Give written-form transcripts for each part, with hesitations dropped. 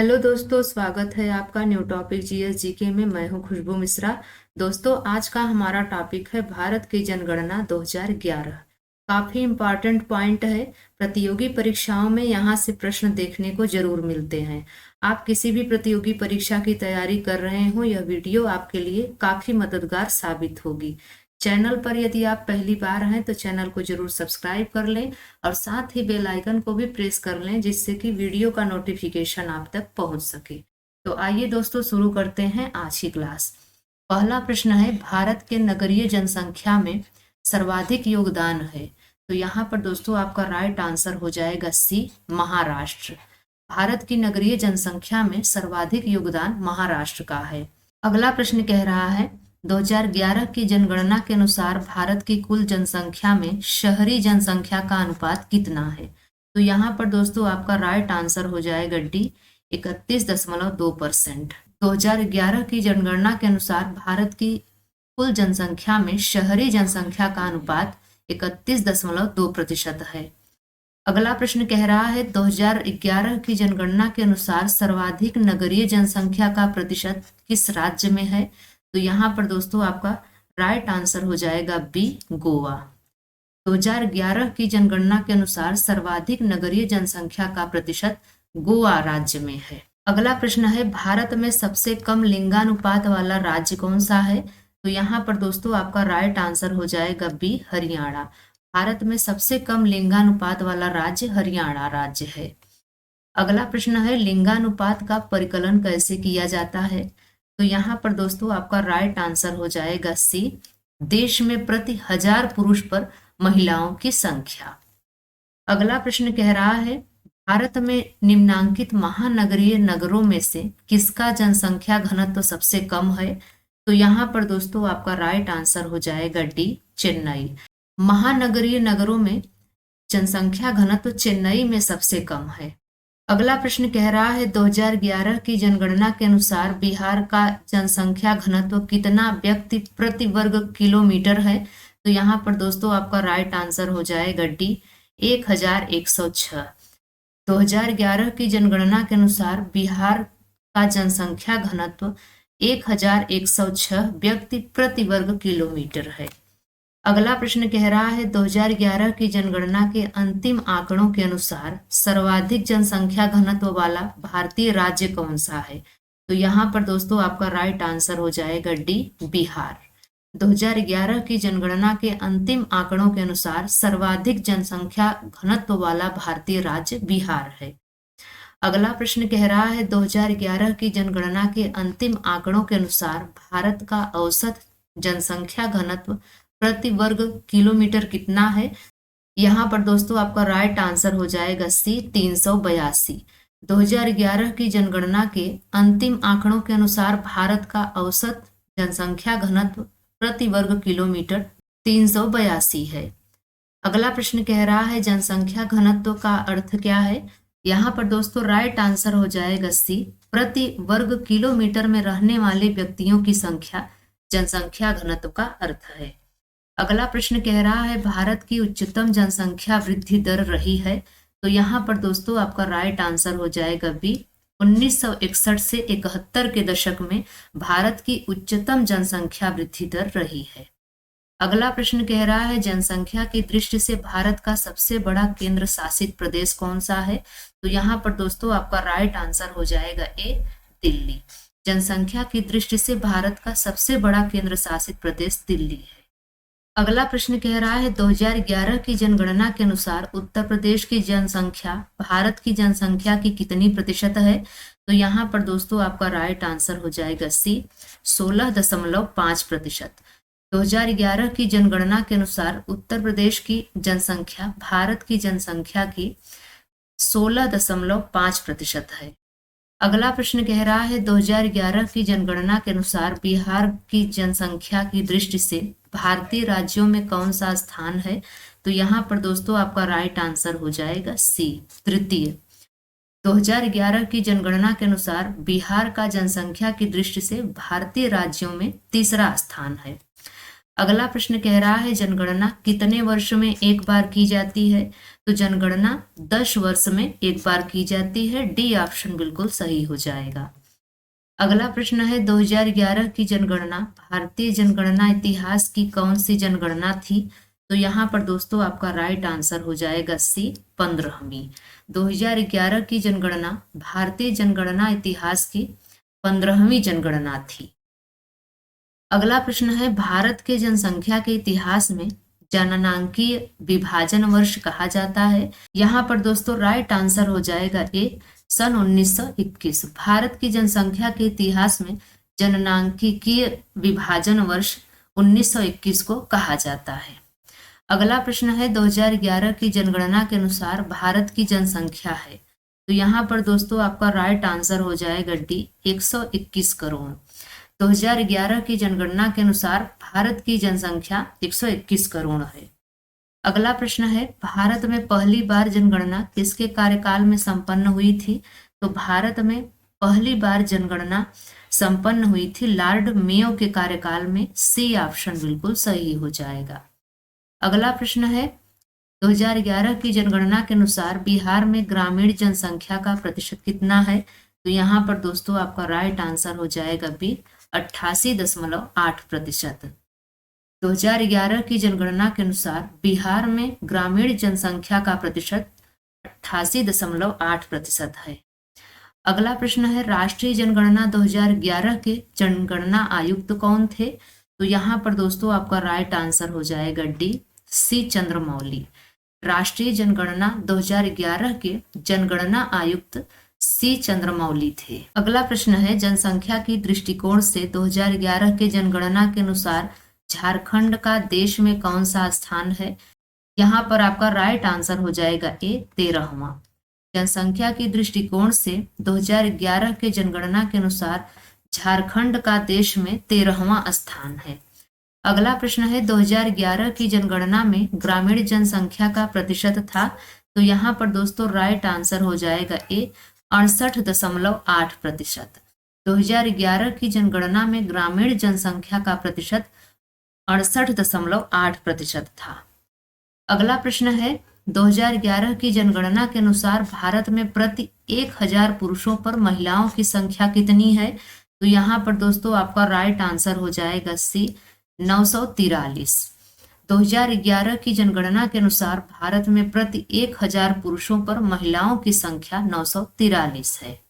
Hello दोस्तों, स्वागत है आपका न्यू टॉपिक जीएस जीके में। मैं हूं खुशबू मिश्रा। दोस्तों, आज का हमारा टॉपिक है भारत की जनगणना 2011। काफी इम्पोर्टेंट पॉइंट है। प्रतियोगी परीक्षाओं में यहाँ से प्रश्न देखने को जरूर मिलते हैं। आप किसी भी प्रतियोगी परीक्षा की तैयारी कर रहे हो, यह वीडियो आपके लिए काफी मददगार साबित होगी। चैनल पर यदि आप पहली बार हैं तो चैनल को जरूर सब्सक्राइब कर लें और साथ ही बेल आइकन को भी प्रेस कर लें, जिससे कि वीडियो का नोटिफिकेशन आप तक पहुंच सके। तो आइए दोस्तों, शुरू करते हैं आज की क्लास। पहला प्रश्न है, भारत के नगरीय जनसंख्या में सर्वाधिक योगदान है। तो यहाँ पर दोस्तों आपका राइट आंसर हो जाएगा सी, महाराष्ट्र। भारत की नगरीय जनसंख्या में सर्वाधिक योगदान महाराष्ट्र का है। अगला प्रश्न कह रहा है, 2011 की जनगणना के अनुसार भारत की कुल जनसंख्या में शहरी जनसंख्या का अनुपात कितना है। तो यहाँ पर दोस्तों आपका राइट आंसर हो जाएगा डी, 31.2%। 2011 की जनगणना के अनुसार भारत की कुल जनसंख्या में शहरी जनसंख्या का अनुपात 31.2% है। अगला प्रश्न कह रहा है, 2011 की जनगणना के अनुसार सर्वाधिक नगरीय जनसंख्या का प्रतिशत किस राज्य में है। तो यहाँ पर दोस्तों आपका राइट आंसर हो जाएगा बी, गोवा। 2011 की जनगणना के अनुसार सर्वाधिक नगरीय जनसंख्या का प्रतिशत गोवा राज्य में है। अगला प्रश्न है, भारत में सबसे कम लिंगानुपात वाला राज्य कौन सा है। तो यहाँ पर दोस्तों आपका राइट आंसर हो जाएगा बी, हरियाणा। भारत में सबसे कम लिंगानुपात वाला राज्य हरियाणा राज्य है। अगला प्रश्न है, लिंगानुपात का परिकलन कैसे किया जाता है। तो यहाँ पर दोस्तों आपका राइट आंसर हो जाएगा सी, देश में प्रति 1000 पुरुष पर महिलाओं की संख्या। अगला प्रश्न कह रहा है, भारत में निम्नांकित महानगरीय नगरों में से किसका जनसंख्या घनत्व सबसे कम है। तो यहाँ पर दोस्तों आपका राइट आंसर हो जाएगा डी, चेन्नई। महानगरीय नगरों में जनसंख्या घनत्व चेन्नई में सबसे कम है। अगला प्रश्न कह रहा है, 2011 की जनगणना के अनुसार बिहार का जनसंख्या घनत्व कितना व्यक्ति प्रति वर्ग किलोमीटर है। तो यहाँ पर दोस्तों आपका राइट आंसर हो जाएगा डी, 1106। 2011 की जनगणना के अनुसार बिहार का जनसंख्या घनत्व 1106 व्यक्ति प्रति वर्ग किलोमीटर है। अगला प्रश्न कह रहा है, 2011 की जनगणना के अंतिम आंकड़ों के अनुसार सर्वाधिक जनसंख्या घनत्व वाला भारतीय राज्य कौन सा है। तो यहाँ पर दोस्तों आपका राइट आंसर हो जाएगा डी, बिहार। 2011 की जनगणना के अंतिम आंकड़ों के अनुसार सर्वाधिक जनसंख्या घनत्व वाला भारतीय राज्य बिहार है। अगला प्रश्न कह रहा है, 2011 की जनगणना के अंतिम आंकड़ों के अनुसार भारत का औसत जनसंख्या घनत्व प्रति वर्ग किलोमीटर कितना है। यहाँ पर दोस्तों आपका राइट आंसर हो जाएगा सी, 382। 2011 की जनगणना के अंतिम आंकड़ों के अनुसार भारत का औसत जनसंख्या घनत्व प्रति वर्ग किलोमीटर 382 है। अगला प्रश्न कह रहा है, जनसंख्या घनत्व का अर्थ क्या है। यहाँ पर दोस्तों राइट आंसर हो जाएगा सी, प्रति वर्ग किलोमीटर में रहने वाले व्यक्तियों की संख्या जनसंख्या घनत्व का अर्थ है। अगला प्रश्न कह रहा है, भारत की उच्चतम जनसंख्या वृद्धि दर रही है। तो यहाँ पर दोस्तों आपका राइट आंसर हो जाएगा बी, 1961 से 71 के दशक में भारत की उच्चतम जनसंख्या वृद्धि दर रही है। अगला प्रश्न कह रहा है, जनसंख्या की दृष्टि से भारत का सबसे बड़ा केंद्र शासित प्रदेश कौन सा है। तो यहाँ पर दोस्तों आपका राइट आंसर हो जाएगा ए, दिल्ली। जनसंख्या की दृष्टि से भारत का सबसे बड़ा केंद्र शासित प्रदेश दिल्ली है। अगला प्रश्न कह रहा है, 2011 की जनगणना के अनुसार उत्तर प्रदेश की जनसंख्या भारत की जनसंख्या की कितनी प्रतिशत है। तो यहाँ पर दोस्तों आपका राइट आंसर हो जाएगा सी, 16.5%। 2011 की जनगणना के अनुसार उत्तर प्रदेश की जनसंख्या भारत की जनसंख्या की 16.5% है। अगला प्रश्न कह रहा है, 2011 की जनगणना के अनुसार बिहार की जनसंख्या की दृष्टि से भारतीय राज्यों में कौन सा स्थान है। तो यहाँ पर दोस्तों आपका राइट आंसर हो जाएगा सी, तृतीय। 2011 की जनगणना के अनुसार बिहार का जनसंख्या की दृष्टि से भारतीय राज्यों में तीसरा स्थान है। अगला प्रश्न कह रहा है जनगणना कितने वर्ष में एक बार की जाती है? तो जनगणना 10 वर्ष में एक बार की जाती है। डी ऑप्शन बिल्कुल सही हो जाएगा। अगला प्रश्न है 2011 की जनगणना भारतीय जनगणना इतिहास की कौन सी जनगणना थी? तो यहाँ पर दोस्तों आपका राइट आंसर हो जाएगा सी 15वीं। 2011 की जनगणना भारतीय जनगणना इतिहास की 15वीं जनगणना थी। अगला प्रश्न है भारत के जनसंख्या के इतिहास में जननांकीय विभाजन वर्ष कहा जाता है। यहाँ पर दोस्तों राइट आंसर हो जाएगा ए सन 1921। भारत की जनसंख्या के इतिहास में जननांकीय विभाजन वर्ष 1921 को कहा जाता है। अगला प्रश्न है 2011 की जनगणना के अनुसार भारत की जनसंख्या है। तो यहाँ पर दोस्तों आपका राइट आंसर हो जाएगा डी 121 करोड़। 2011 की जनगणना के अनुसार भारत की जनसंख्या 121 करोड़ है। अगला प्रश्न है भारत में पहली बार जनगणना किसके कार्यकाल में संपन्न हुई थी? तो भारत में पहली बार जनगणना संपन्न हुई थी लॉर्ड मेयो के कार्यकाल में। सी ऑप्शन बिल्कुल सही हो जाएगा। अगला प्रश्न है 2011 की जनगणना के अनुसार बिहार में ग्रामीण जनसंख्या का प्रतिशत कितना है? तो यहाँ पर दोस्तों आपका राइट आंसर हो जाएगा बी 88.8%। 2011 की जनगणना के अनुसार बिहार में ग्रामीण जनसंख्या का प्रतिशत 88.8% है। अगला प्रश्न है राष्ट्रीय जनगणना 2011 के जनगणना आयुक्त कौन थे? तो यहाँ पर दोस्तों आपका राइट आंसर हो जाएगा डी सी चंद्रमौली। राष्ट्रीय जनगणना 2011 के जनगणना आयुक्त सी चंद्रमौली थे। अगला प्रश्न है जनसंख्या की दृष्टिकोण से 2011 के जनगणना के अनुसार झारखंड का देश में कौन सा स्थान है? यहाँ पर आपका राइट आंसर हो जाएगा ए 13वां। जनसंख्या की दृष्टिकोण से 2011 के जनगणना के अनुसार झारखंड का देश में 13वां स्थान है। अगला प्रश्न है 2011 की जनगणना में ग्रामीण जनसंख्या का प्रतिशत था। तो यहाँ पर दोस्तों राइट आंसर हो जाएगा ए 68.8%। 2011 की जनगणना में ग्रामीण जनसंख्या का प्रतिशत 68.8% था। अगला प्रश्न है 2011 की जनगणना के अनुसार भारत में प्रति 1000 पुरुषों पर महिलाओं की संख्या कितनी है? तो यहाँ पर दोस्तों आपका राइट आंसर हो जाएगा सी 943। 2011 की जनगणना के अनुसार भारत में प्रति 1000 पुरुषों पर महिलाओं की संख्या 943 है।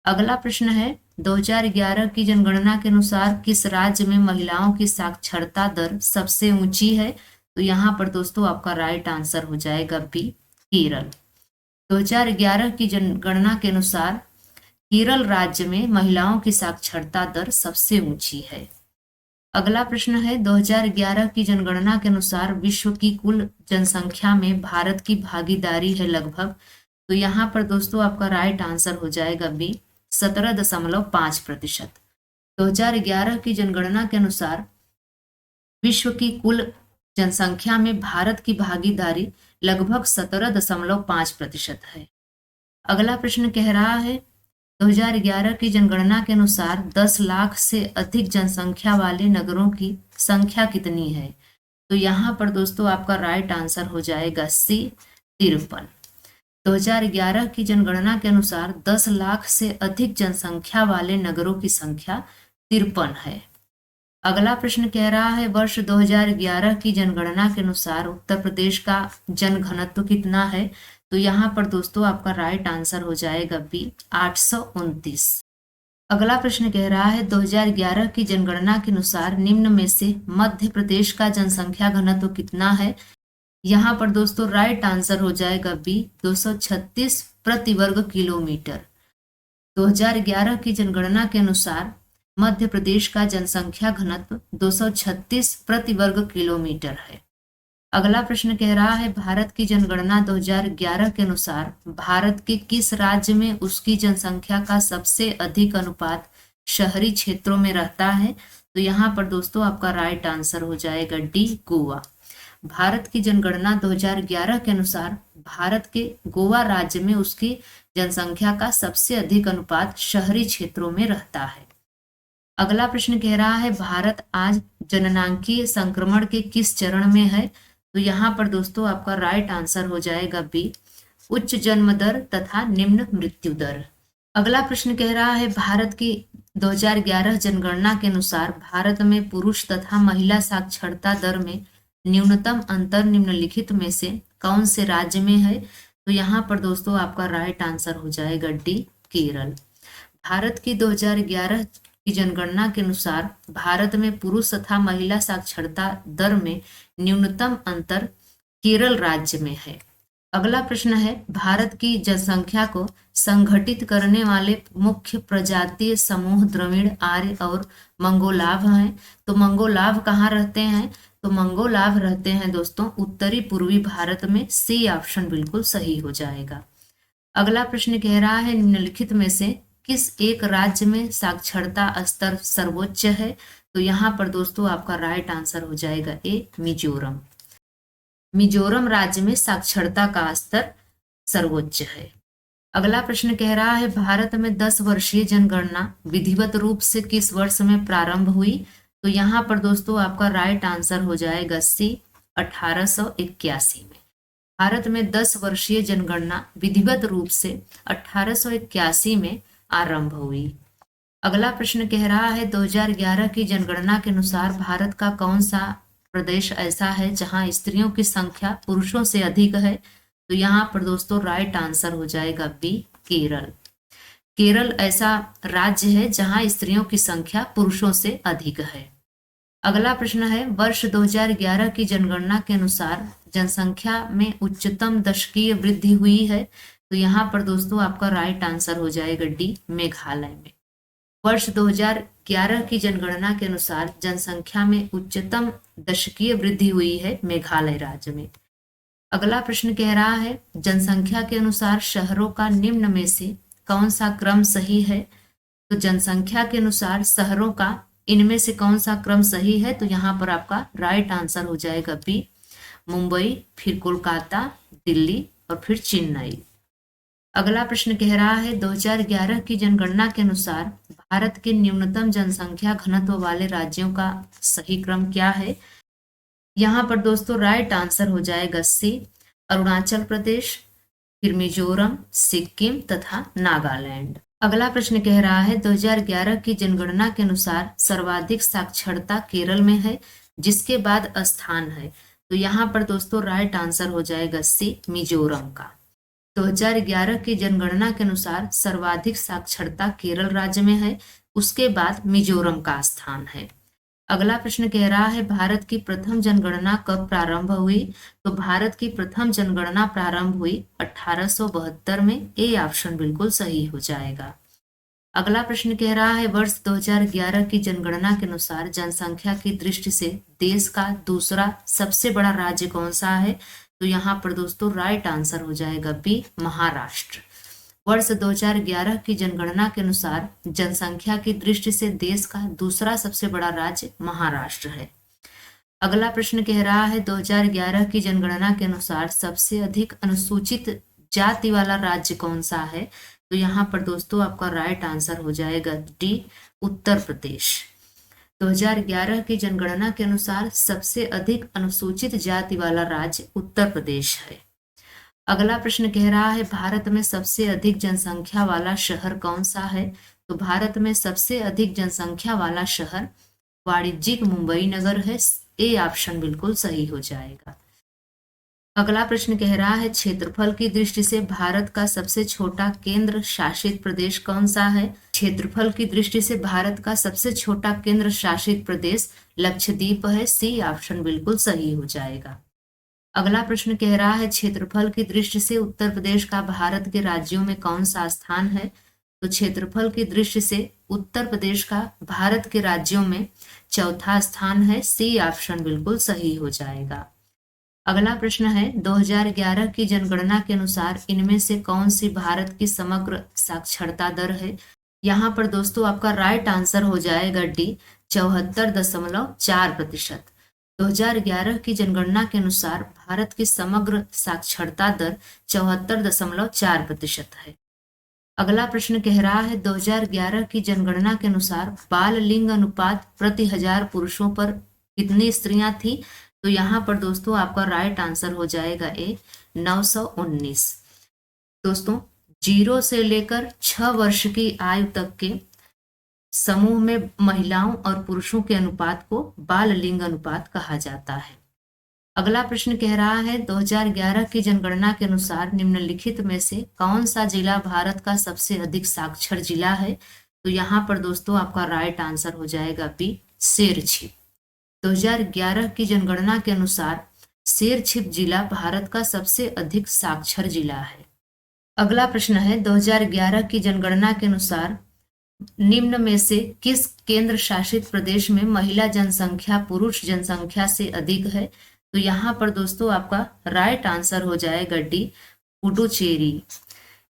अगला प्रश्न है 2011 की जनगणना के अनुसार किस राज्य में महिलाओं की साक्षरता दर सबसे ऊंची है? तो यहाँ पर दोस्तों आपका राइट आंसर हो जाएगा बी केरल। 2011 की जनगणना के अनुसार केरल राज्य में महिलाओं की साक्षरता दर सबसे ऊंची है। अगला प्रश्न है 2011 की जनगणना के अनुसार विश्व की कुल जनसंख्या में भारत की भागीदारी है लगभग। तो यहाँ पर दोस्तों आपका राइट आंसर हो जाएगा बी 17.5%। 2011 की जनगणना के अनुसार विश्व की कुल जनसंख्या में भारत की भागीदारी लगभग 17.5% है। अगला प्रश्न कह रहा है 2011 की जनगणना के अनुसार 10 लाख से अधिक जनसंख्या वाले नगरों की संख्या कितनी है? तो यहाँ पर दोस्तों आपका राइट आंसर हो जाएगा सी 53। 2011 की जनगणना के अनुसार 10 लाख से अधिक जनसंख्या वाले नगरों की संख्या 53 है। अगला प्रश्न कह रहा है वर्ष 2011 की जनगणना के अनुसार उत्तर प्रदेश का जनघनत्व कितना है? तो यहाँ पर दोस्तों आपका राइट आंसर हो जाएगा बी 829। अगला प्रश्न कह रहा है 2011 की जनगणना के अनुसार निम्न में से मध्य प्रदेश का जनसंख्या घनत्व कितना है? यहाँ पर दोस्तों राइट आंसर हो जाएगा बी 236 प्रति वर्ग किलोमीटर। 2011 की जनगणना के अनुसार मध्य प्रदेश का जनसंख्या घनत्व 236 प्रति वर्ग किलोमीटर है। अगला प्रश्न कह रहा है भारत की जनगणना 2011 के अनुसार भारत के किस राज्य में उसकी जनसंख्या का सबसे अधिक अनुपात शहरी क्षेत्रों में रहता है? तो यहाँ पर दोस्तों आपका राइट आंसर हो जाएगा डी गोवा। भारत की जनगणना 2011 के अनुसार भारत के गोवा राज्य में उसकी जनसंख्या का सबसे अधिक अनुपात शहरी क्षेत्रों में रहता है। अगला प्रश्न कह रहा है भारत आज जननांकीय संक्रमण के किस चरण में है? तो यहाँ पर दोस्तों आपका राइट आंसर हो जाएगा बी, उच्च जन्म दर तथा निम्न मृत्यु दर। अगला प्रश्न कह रहा है भारत की 2011 जनगणना के अनुसार भारत में पुरुष तथा महिला साक्षरता दर में न्यूनतम अंतर निम्नलिखित में से कौन से राज्य में है? तो यहाँ पर दोस्तों आपका राइट आंसर हो जाएगा डी, केरल। भारत की 2011 की जनगणना के अनुसार भारत में पुरुष तथा महिला साक्षरता दर में न्यूनतम अंतर केरल राज्य में है। अगला प्रश्न है भारत की जनसंख्या को संगठित करने वाले मुख्य प्रजातीय समूह द्रविड़, आर्य और मंगोलाव हैं। तो मंगोलाव कहाँ रहते हैं? तो मंगोलाव रहते हैं दोस्तों उत्तरी पूर्वी भारत में। सी ऑप्शन बिल्कुल सही हो जाएगा। अगला प्रश्न कह रहा है निम्नलिखित में से किस एक राज्य में साक्षरता स्तर सर्वोच्च है? तो यहाँ पर दोस्तों आपका राइट आंसर हो जाएगा ए, मिजोरम। मिजोरम राज्य में साक्षरता का स्तर सर्वोच्च है। अगला प्रश्न कह रहा है भारत में 10 वर्षीय जनगणना विधिवत रूप से किस वर्ष में प्रारंभ हुई? तो यहाँ पर दोस्तों आपका राइट आंसर हो जाएगा सी, 1881 में। भारत में 10 वर्षीय जनगणना विधिवत रूप से 1881 में आरंभ हुई। अगला प्रश्न कह रहा है 2011 की जनगणना के अनुसार भारत का कौन सा प्रदेश ऐसा है जहां स्त्रियों की संख्या पुरुषों से अधिक है? तो यहाँ पर दोस्तों राइट आंसर हो जाएगा बी, केरल। केरल ऐसा राज्य है जहां स्त्रियों की संख्या पुरुषों से अधिक है। अगला प्रश्न है वर्ष 2011 की जनगणना के अनुसार जनसंख्या में उच्चतम दशकीय वृद्धि हुई है। तो यहाँ पर दोस्तों आपका राइट आंसर हो जाएगा डी, मेघालय में। वर्ष 2011 की जनगणना के अनुसार जनसंख्या में उच्चतम दशकीय वृद्धि हुई है मेघालय राज्य में। अगला प्रश्न कह रहा है जनसंख्या के अनुसार शहरों का निम्न में से कौन सा क्रम सही है? तो जनसंख्या के अनुसार शहरों का इनमें से कौन सा क्रम सही है? तो यहाँ पर आपका राइट आंसर हो जाएगा बी, मुंबई, फिर कोलकाता, दिल्ली और फिर चेन्नई। अगला प्रश्न कह रहा है 2011 की जनगणना के अनुसार भारत के न्यूनतम जनसंख्या घनत्व वाले राज्यों का सही क्रम क्या है? यहाँ पर दोस्तों राइट आंसर हो जाएगा सी, अरुणाचल प्रदेश, फिर मिजोरम, सिक्किम तथा नागालैंड। अगला प्रश्न कह रहा है 2011 की जनगणना के अनुसार सर्वाधिक साक्षरता केरल में है, जिसके बाद स्थान है? तो यहाँ पर दोस्तों राइट आंसर हो जाएगा सी, मिजोरम का। 2011 की जनगणना के अनुसार सर्वाधिक साक्षरता केरल राज्य में है, उसके बाद मिजोरम का स्थान है। अगला प्रश्न कह रहा है भारत की प्रथम जनगणना कब प्रारंभ हुई? तो भारत की प्रथम जनगणना प्रारंभ हुई 1872 में। ए ऑप्शन बिल्कुल सही हो जाएगा। अगला प्रश्न कह रहा है वर्ष 2011 की जनगणना के अनुसार जनसंख्या की दृष्टि से देश का दूसरा सबसे बड़ा राज्य कौन सा है? तो यहाँ पर दोस्तों राइट आंसर हो जाएगा बी, महाराष्ट्र। वर्ष 2011 की जनगणना के अनुसार जनसंख्या की दृष्टि से देश का दूसरा सबसे बड़ा राज्य महाराष्ट्र है। अगला प्रश्न कह रहा है 2011 की जनगणना के अनुसार सबसे अधिक अनुसूचित जाति वाला राज्य कौन सा है? तो यहाँ पर दोस्तों आपका राइट आंसर हो जाएगा डी, उत्तर प्रदेश। 2011 की जनगणना के अनुसार सबसे अधिक अनुसूचित जाति वाला राज्य उत्तर प्रदेश है। अगला प्रश्न कह रहा है भारत में सबसे अधिक जनसंख्या वाला शहर कौन सा है? तो भारत में सबसे अधिक जनसंख्या वाला शहर वाणिज्यिक मुंबई नगर है। ए ऑप्शन बिल्कुल सही हो जाएगा। अगला प्रश्न कह रहा है क्षेत्रफल की दृष्टि से भारत का सबसे छोटा केंद्र शासित प्रदेश कौन सा है? क्षेत्रफल की दृष्टि से भारत का सबसे छोटा केंद्र शासित प्रदेश लक्षद्वीप है। सी ऑप्शन बिल्कुल सही हो जाएगा। अगला प्रश्न कह रहा है क्षेत्रफल की दृष्टि से उत्तर प्रदेश का भारत के राज्यों में कौन सा स्थान है? तो क्षेत्रफल की दृष्टि से उत्तर प्रदेश का भारत के राज्यों में चौथा स्थान है। सी ऑप्शन बिल्कुल सही हो जाएगा। अगला प्रश्न है 2011 की जनगणना के अनुसार इनमें से कौन सी भारत की समग्र साक्षरता दर है? यहाँ पर दोस्तों आपका राइट आंसर हो जाएगा डी, 74.4%। 2011 की जनगणना के अनुसार भारत की समग्र साक्षरता दर 74.4% है। अगला प्रश्न कह रहा है 2011 की जनगणना के अनुसार बाल लिंग अनुपात प्रति 1000 पुरुषों पर कितनी स्त्रियां थी? तो यहाँ पर दोस्तों आपका राइट आंसर हो जाएगा ए 919। दोस्तों 0 से लेकर 6 वर्ष की आयु तक के समूह में महिलाओं और पुरुषों के अनुपात को बाल लिंग अनुपात कहा जाता है। अगला प्रश्न कह रहा है 2011 की जनगणना के अनुसार निम्नलिखित में से कौन सा जिला भारत का सबसे अधिक साक्षर जिला है? तो यहाँ पर दोस्तों आपका राइट आंसर हो जाएगा बी शेरछिप। 2011 की जनगणना के अनुसार शेरछिप जिला भारत का सबसे अधिक साक्षर जिला है। अगला प्रश्न है 2011 की जनगणना के अनुसार निम्न में से किस केंद्र शासित प्रदेश में महिला जनसंख्या पुरुष जनसंख्या से अधिक है? तो यहाँ पर दोस्तों आपका राइट आंसर हो जाएगा डी पुडुचेरी।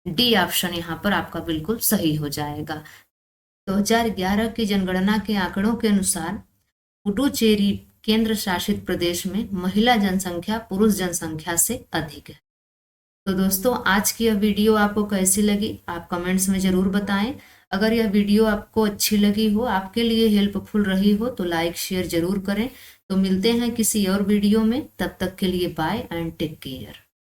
डी ऑप्शन यहाँ पर आपका बिल्कुल सही हो जाएगा। 2011 की जनगणना के आंकड़ों के अनुसार पुडुचेरी केंद्र शासित प्रदेश में महिला जनसंख्या पुरुष जनसंख्या से अधिक है। तो दोस्तों आज की यह वीडियो आपको कैसी लगी आप कमेंट्स में जरूर बताएं। अगर यह वीडियो आपको अच्छी लगी हो, आपके लिए हेल्पफुल रही हो तो लाइक शेयर जरूर करें। तो मिलते हैं किसी और वीडियो में, तब तक के लिए बाय एंड टेक केयर।